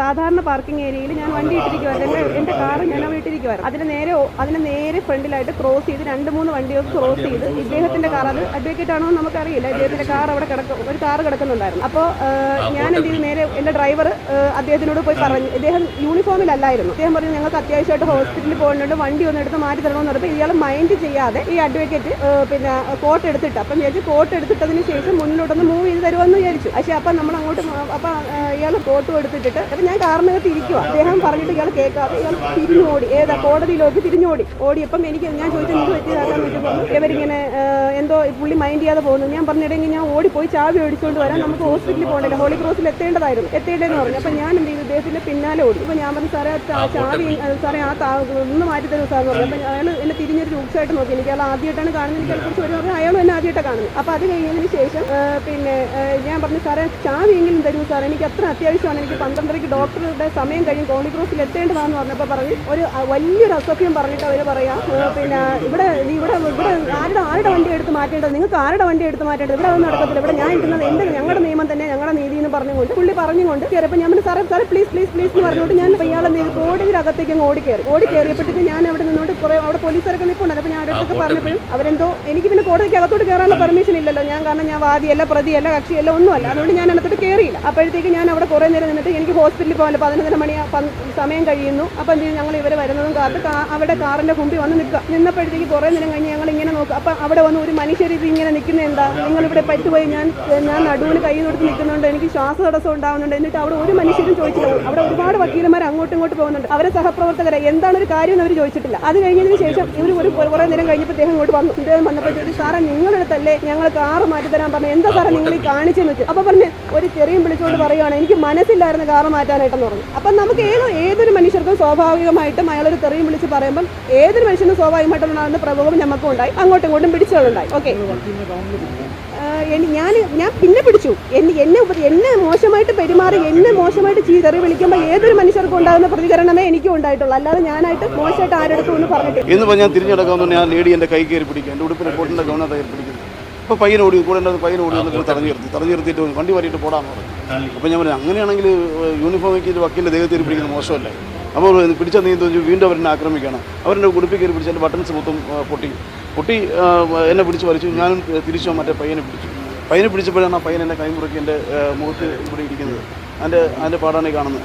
സാധാരണ പാർക്കിംഗ് ഏരിയയിൽ ഞാൻ വണ്ടി ഇട്ടിരിക്കുവായിരുന്നു. എൻ്റെ കാറ് ഞാൻ അവിടെ ഇട്ടിരിക്കുവായിരുന്നു. അതിന് നേരെ ഫ്രണ്ടിലായിട്ട് ക്രോസ് ചെയ്ത് 2-3 വണ്ടികൾക്ക് ക്രോസ് ചെയ്ത് ഇദ്ദേഹത്തിൻ്റെ കാർ, അത് അഡ്വക്കേറ്റ് ആണോ എന്ന് നമുക്കറിയില്ല, ഇദ്ദേഹത്തിൻ്റെ കാർ അവിടെ ഒരു കാറ് കിടക്കുന്നുണ്ടായിരുന്നു. അപ്പോൾ ഞാൻ എന്ത് ചെയ്തു, നേരെ എൻ്റെ ഡ്രൈവർ അദ്ദേഹത്തിനോട് പോയി പറഞ്ഞു. ഇദ്ദേഹം യൂണിഫോമിലല്ലായിരുന്നു. അദ്ദേഹം പറഞ്ഞു ഞങ്ങൾക്ക് അത്യാവശ്യമായിട്ട് ഹോസ്പിറ്റലിൽ പോകുന്നുണ്ട്, വണ്ടി ഒന്ന് എടുത്ത് മാറ്റി തരണമെന്ന് പറഞ്ഞപ്പോൾ ഇയാൾ മൈൻഡ് ചെയ്യാതെ ഈ അഡ്വക്കേറ്റ് കോട്ട് എടുത്തിട്ട്, അപ്പം വിചാരിച്ചു കോട്ട് എടുത്തിട്ടതിന് ശേഷം മുന്നിലോട്ടൊന്ന് മൂവ് ചെയ്ത് തരുമെന്ന് വിചാരിച്ചു. പക്ഷേ അപ്പം നമ്മൾ അങ്ങോട്ട് അപ്പം ഇയാൾ കോട്ടും എടുത്തിട്ട് ഞാൻ കാറിനകത്ത് ഇരിക്കുക. അദ്ദേഹം പറഞ്ഞിട്ട് ഇയാൾ കേൾക്കാതെ ഇയാൾ തിരിഞ്ഞോടി, കോടതിയിലേക്ക് ഓടിയപ്പം ഞാൻ ചോദിച്ചു നിങ്ങൾക്ക് പറ്റിയതാക്കാന്ന് വെച്ചപ്പോൾ ഇവരിങ്ങനെ എന്തോ പുള്ളി മൈൻഡ് ചെയ്യാതെ പോകുന്നു. ഞാൻ പറഞ്ഞിട്ടെങ്കിൽ ഞാൻ ഓടിപ്പോയി ചാവി ഓടിച്ചുകൊണ്ട് വരാം, നമുക്ക് ഹോസ്പിറ്റലിൽ പോകണ്ടല്ലോ, ഹോളി ക്രോസിൽ എത്തേണ്ടതെന്ന് പറഞ്ഞു. അപ്പം ഞാൻ എന്ത് ചെയ്തു, ഇദ്ദേഹത്തിൻ്റെ പിന്നാലെ ഓടി. അപ്പോൾ ഞാൻ പറഞ്ഞു സാറേ ചാവി സാറേ ഒന്ന് മാറ്റി തരും സാറെന്ന് പറഞ്ഞു. അപ്പം അയാൾ എന്നെ തിരിഞ്ഞൊരു രൂക്ഷമായിട്ട് നോക്കി. എനിക്ക് അയാൾ ആദ്യമായിട്ടാണ് കാണുന്നത്, എനിക്ക് അതിനെക്കുറിച്ച് ഒരു പറഞ്ഞു അയാളും എന്നെ ആദ്യമായിട്ടാണ് കാണുന്നത്. അപ്പോൾ അത് കഴിഞ്ഞതിന് ശേഷം ഞാൻ പറഞ്ഞു സാറേ ചാവിയെങ്കിലും തരൂ സാർ, എനിക്ക് അത്ര അത്യാവശ്യമാണ്, എനിക്ക് 12:30 ഡോക്ടറുടെ സമയം കഴിയും, ഹോളി ക്രോസിൽ എത്തേണ്ടതാണെന്ന് പറഞ്ഞപ്പോൾ പറഞ്ഞു ഒരു വലിയൊരു അസഭ്യം പറഞ്ഞിട്ട് അവർ പറയാം ഇവിടെ ആരുടെ വണ്ടി എടുത്ത് മാറ്റേണ്ടത്, നിങ്ങൾക്ക് ആരുടെ വണ്ടി എടുത്ത് മാറ്റേണ്ടത്, ഇവിടെ ഒന്നും നടക്കത്തില്ല, ഇവിടെ ഞാൻ ഇരിക്കുന്നത് ഞങ്ങളുടെ നിയമം തന്നെ, ഞങ്ങളുടെ നീതി എന്ന് പറഞ്ഞുകൊണ്ട് പുള്ളി പറഞ്ഞുകൊണ്ട് കയറിയപ്പോൾ ഞാൻ സാറേ പ്ലീസ് എന്ന് പറഞ്ഞുകൊണ്ട് ഞാൻ ഇയാളെ കോടതിയിലകത്തേക്ക് ഓടി കയറിയപ്പോഴത്തേക്ക് ഞാൻ അവിടെ നിന്നോണ്ട് അവിടെ പോലീസുകാരൊക്കെ നിൽപ്പുണ്ടായിരുന്നു. അപ്പോൾ ഞാൻ അടുത്തൊക്കെ പറഞ്ഞപ്പോഴും അവരെന്തോ, എനിക്ക് പിന്നെ കോടതിക്ക് അകത്തോട്ട് കയറാനുള്ള പെർമിഷൻ ഇല്ലല്ലോ, കാരണം ഞാൻ വാദിയല്ല പ്രതിയല്ല കക്ഷിയല്ല ഒന്നുമല്ല, അതുകൊണ്ട് ഞാൻ അതിനകത്തോട്ട് കയറിയില്ല. അപ്പോഴത്തേക്ക് ഞാൻ അവിടെ കുറേ നേരം നിന്നിട്ട് എനിക്ക് ഹോസ്പിറ്റലിൽ പോകാൻ 11:30 മണി സമയം കഴിയുന്നു. അപ്പം എന്ത് ചെയ്യും, ഞങ്ങൾ ഇവർ വരുന്നതും കാത്ത് അവിടെ കാറിൻ്റെ മുമ്പിൽ വന്ന് നിന്നപ്പോഴത്തേക്ക് കുറേ നേരം കഴിഞ്ഞ് ഞങ്ങൾ ഇങ്ങനെ നോക്കും. അപ്പം അവിടെ വന്ന് ഒരു മനുഷ്യർ ഇത് ഇങ്ങനെ നിൽക്കുന്നത് എന്താ, നിങ്ങളിവിടെ പറ്റുപോയി, ഞാൻ നടുവിന് കൈ കൊടുത്ത് നിൽക്കുന്നുണ്ട്, എനിക്ക് ശ്വാസതടസ്സം ഉണ്ടാകുന്നുണ്ട്. എന്നിട്ട് അവിടെ ഒരു മനുഷ്യരും ചോദിച്ചില്ല. അവിടെ ഒരുപാട് വക്കീലന്മാർ അങ്ങോട്ടും ഇങ്ങോട്ട് പോകുന്നുണ്ട്, അവരെ സഹപ്രവർത്തകരെ എന്താണ് ഒരു കാര്യം അവർ ചോദിച്ചിട്ടില്ല. അത് കഴിഞ്ഞതിന് ശേഷം ഇവർ കുറേ നേരം കഴിഞ്ഞപ്പോൾ അദ്ദേഹം ഇങ്ങോട്ട് വന്നു. ഇദ്ദേഹം വന്നപ്പോഴത്തേക്ക് സാറേ നിങ്ങളുടെ അടുത്തല്ലേ ഞങ്ങൾ കാറ് മാറ്റി തരാൻ പറഞ്ഞു, എന്താ സാറേ നിങ്ങൾ ഈ കാണിച്ചെന്ന് വെച്ചു. അപ്പോൾ പറഞ്ഞ് ഒരു ചെറിയും വിളിച്ചുകൊണ്ട് പറയുകയാണ് എനിക്ക് മനസ്സിലായിരുന്നു കാറ് മാറ്റാനായിട്ടെന്ന് പറഞ്ഞു. അപ്പം നമുക്ക് ഏതൊരു മനുഷ്യർക്കും സ്വാഭാവികമായിട്ടും അയാളൊരു തെറിയും വിളിച്ച് പറയുമ്പം ഏതൊരു മനുഷ്യനും സ്വാഭാവികമായിട്ടുണ്ടാകുന്ന പ്രകോപനം നമുക്കും ഉണ്ടായി, അങ്ങോട്ടും ഇങ്ങോട്ടും പിടിച്ചുകളുണ്ടായി. ഓക്കെ, ഞാൻ പിന്നെ പിടിച്ചു. എന്നെ മോശമായിട്ട് പെരുമാറി, എന്നെ മോശമായിട്ട് തെറി വിളിക്കുമ്പോൾ ഏതൊരു മനുഷ്യർക്കും ഉണ്ടാകുന്ന പ്രതികരണമേ എനിക്കും ഉണ്ടായിട്ടുള്ളൂ, അല്ലാതെ ഞാനായിട്ട് മോശമായിട്ട് ആരെടുത്തും ഒന്നും പറഞ്ഞിട്ടില്ല. എന്ന് ഞാൻ തിരിഞ്ഞടക്കാവുന്ന ഞാൻ ലേഡി എൻ്റെ കൈ കയറി പിടിക്കുക, എൻ്റെ ഉടുപ്പിനെ കോട്ടിൻ്റെ ഗവൺമെൻറ് കയറി പിടിക്കുന്നു. അപ്പോൾ പയ്യൻ ഓടി വന്നിട്ട് തടഞ്ഞു നിർത്തിയിട്ട് വണ്ടി മാറ്റിയിട്ട് പോടാന്ന് പറഞ്ഞു. അപ്പോൾ ഞാൻ പറഞ്ഞു അങ്ങനെയാണെങ്കിൽ യൂണിഫോം വയ്ക്കിയിട്ട് വക്കീലിൻ്റെ ദേഹത്തിൽ പിടിക്കുന്നത് മോശമല്ലേ. അപ്പോൾ പിടിച്ച നീ തോന്നി വീണ്ടും അവരെന്നെ ആക്രമിക്കണം. അവരെൻ്റെ ഉടുപ്പിൽ കയറി പിടിച്ച് എൻ്റെ ബട്ടൺസ് മൊത്തം പൊട്ടി എന്നെ പിടിച്ച് വലിച്ചു. ഞാനും തിരിച്ചു മറ്റേ പയ്യനെ പിടിച്ചപ്പോഴാണ് ആ പയ്യൻ എൻ്റെ കൈ മുറുക്കി എൻ്റെ മുഖത്ത് ഇവിടെ ഇരിക്കുന്നത്. അതിൻ്റെ പാടാണ് കാണുന്നത്.